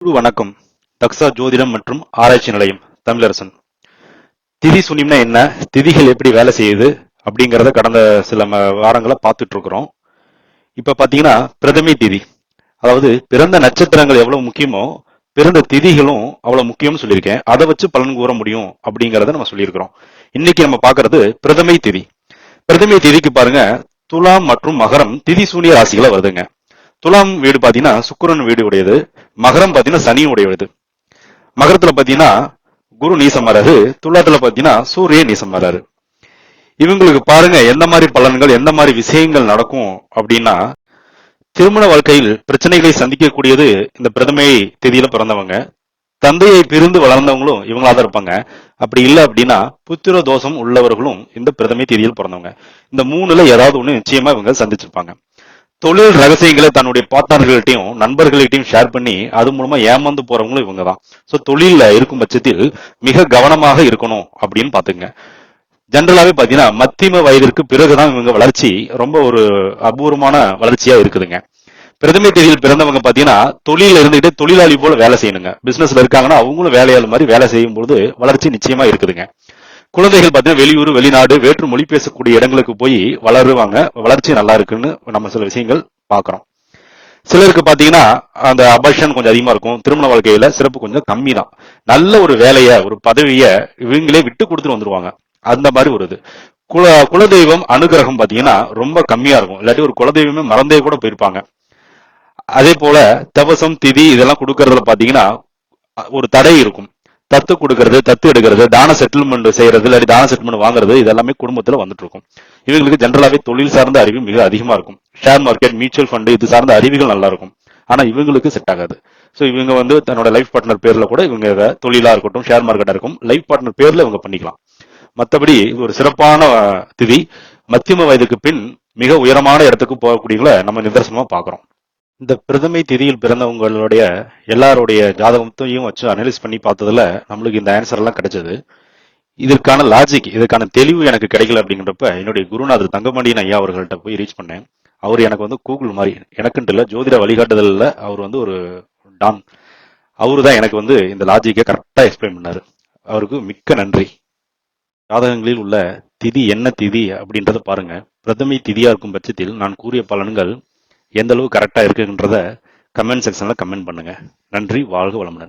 வணக்கம். தக்ஷா ஜோதிடம் மற்றும் ஆராய்ச்சி நிலையம் தமிழரசன். திதி சூன்யம்னா என்ன, திதிகள் எப்படி வேலை செய்யுது அப்படிங்கறத கடந்த சில வாரங்களா பார்த்துட்டு இருக்கிறோம். இப்ப பாத்தீங்கன்னா பிரதமை திதி, அதாவது பிறந்த நட்சத்திரங்கள் எவ்வளவு முக்கியமோ பிறந்த திதிகளும் அவ்வளவு முக்கியம்னு சொல்லியிருக்கேன். அதை வச்சு பலன் கூற முடியும் அப்படிங்கறத நம்ம சொல்லியிருக்கிறோம். இன்னைக்கு நம்ம பாக்குறது பிரதமை திதி. பிரதமை திதிக்கு பாருங்க, துலாம் மற்றும் மகரம் திதி சூனிய ராசிகளை வருதுங்க. துலாம் வீடு பாத்தீங்கன்னா சுக்கிரன் வீடு உடையது, மகரம் பாத்தீங்கன்னா சனி உடையது. மகரத்துல பாத்தீங்கன்னா குரு நீசம் வராரு, துலாத்துல பாத்தீங்கன்னா சூரியன் நீசம் வராரு. இவங்களுக்கு பாருங்க எந்த மாதிரி பலன்கள், எந்த மாதிரி விஷயங்கள் நடக்கும் அப்படின்னா, திருமண வாழ்க்கையில் பிரச்சனைகளை சந்திக்கக்கூடியது இந்த பிரதமை தேதியில பிறந்தவங்க. தந்தையை பிரிந்து வளர்ந்தவங்களும் இவங்களா தான் இருப்பாங்க. அப்படி இல்லை அப்படின்னா புத்திர தோஷம் உள்ளவர்களும் இந்த பிரதமை தேதியில் பிறந்தவங்க. இந்த மூணுல ஏதாவது ஒண்ணு நிச்சயமா இவங்க சந்திச்சிருப்பாங்க. தொழில் ரகசியங்களை தன்னுடைய பார்ட்னர்கள்ட்டையும் நண்பர்கள்ட்டையும் ஷேர் பண்ணி அது மூலமா ஏமாந்து போறவங்களும் இவங்க தான். ஸோ தொழில இருக்கும் பட்சத்தில் மிக கவனமாக இருக்கணும் அப்படின்னு பாத்துங்க. ஜென்ரலாவே பாத்தீங்கன்னா மத்தியம வயதிற்கு பிறகுதான் இவங்க வளர்ச்சி ரொம்ப ஒரு அபூர்வமான வளர்ச்சியா இருக்குதுங்க. பிரதமை தேதியில் பிறந்தவங்க பாத்தீங்கன்னா தொழில இருந்துகிட்டே தொழிலாளி போல வேலை செய்யணுங்க. பிசினஸ்ல இருக்காங்கன்னா அவங்களும் வேலையாள் மாதிரி வேலை செய்யும் போது வளர்ச்சி நிச்சயமா இருக்குதுங்க. குழந்தைகள் பார்த்தீங்கன்னா வெளியூர் வெளிநாடு வேற்று மொழி பேசக்கூடிய இடங்களுக்கு போய் வளருவாங்க. வளர்ச்சி நல்லா இருக்குன்னு நம்ம சில விஷயங்கள் பார்க்கிறோம். சிலருக்கு பாத்தீங்கன்னா அந்த அபர்ஷன் கொஞ்சம் அதிகமா இருக்கும். திருமண வாழ்க்கையில சிறப்பு கொஞ்சம் கம்மி தான். நல்ல ஒரு வேலைய ஒரு பதவிய இவங்களே விட்டு கொடுத்துட்டு வந்துருவாங்க. அந்த மாதிரி ஒரு இது. குலதெய்வம் அனுகிரகம் பாத்தீங்கன்னா ரொம்ப கம்மியா இருக்கும். இல்லாட்டி ஒரு குலதெய்வமே மறந்தே கூட போயிருப்பாங்க. அதே போல தவசம் திதி இதெல்லாம் கொடுக்கறதுல பாத்தீங்கன்னா ஒரு தடை இருக்கும். தத்து கொடுக்கறது, தத்து எடுக்கிறது, தான செட்டில்மெண்ட் செய்யறது, இல்லாட்டி தான செட்டில்மெண்ட் வாங்குறது, இதெல்லாமே குடும்பத்துல வந்துட்டு இருக்கும். இவங்களுக்கு ஜென்ரலாவே தொழில் சார்ந்த அறிவு மிக அதிகமா இருக்கும். ஷேர் மார்க்கெட், மியூச்சுவல் ஃபண்ட் இது சார்ந்த அறிவுகள் நல்லா இருக்கும். ஆனா இவங்களுக்கு செட் ஆகாது. ஸோ இவங்க தன்னோட லைஃப் பார்ட்னர் பேர்ல கூட இவங்க தொழிலா இருக்கட்டும், ஷேர் மார்க்கெட்டா இருக்கும், லைஃப் பார்ட்னர் பேர்ல இவங்க பண்ணிக்கலாம். மற்றபடி இது ஒரு சிறப்பான திதி. மத்தியம வயதுக்கு பின் மிக உயரமான இடத்துக்கு போகக்கூடியவங்களை நம்ம நிதர்சனமா பாக்குறோம். இந்த பிரதமை திதியில் பிறந்தவங்களுடைய எல்லாருடைய ஜாதகத்தையும் வச்சு அனலைஸ் பண்ணி பார்த்ததுல நம்மளுக்கு இந்த ஆன்சர் எல்லாம் கிடைச்சது. இதற்கான லாஜிக், இதற்கான தெளிவு எனக்கு கிடைக்கல அப்படிங்கிறப்ப என்னுடைய குருநாதர் தங்கமணியின் ஐயா அவர்கள்ட்ட போய் ரீச் பண்ணேன். அவர் எனக்கு கூகுள் மாதிரி, எனக்குன்ட்டு இல்லை, ஜோதிட வழிகாட்டுதல்ல அவர் ஒரு டான். அவரு தான் எனக்கு இந்த லாஜிக்கை கரெக்டா எக்ஸ்பிளைன் பண்ணாரு. அவருக்கு மிக்க நன்றி. ஜாதகங்களில் உள்ள திதி என்ன திதி அப்படின்றத பாருங்க. பிரதமை திதியா இருக்கும் பட்சத்தில் நான் கூறிய பலன்கள் எந்த அளவு கரெக்டா இருக்குன்றத கமெண்ட் செக்ஷன்ல கமெண்ட் பண்ணுங்க. நன்றி. வாழ்க வளமுடன்.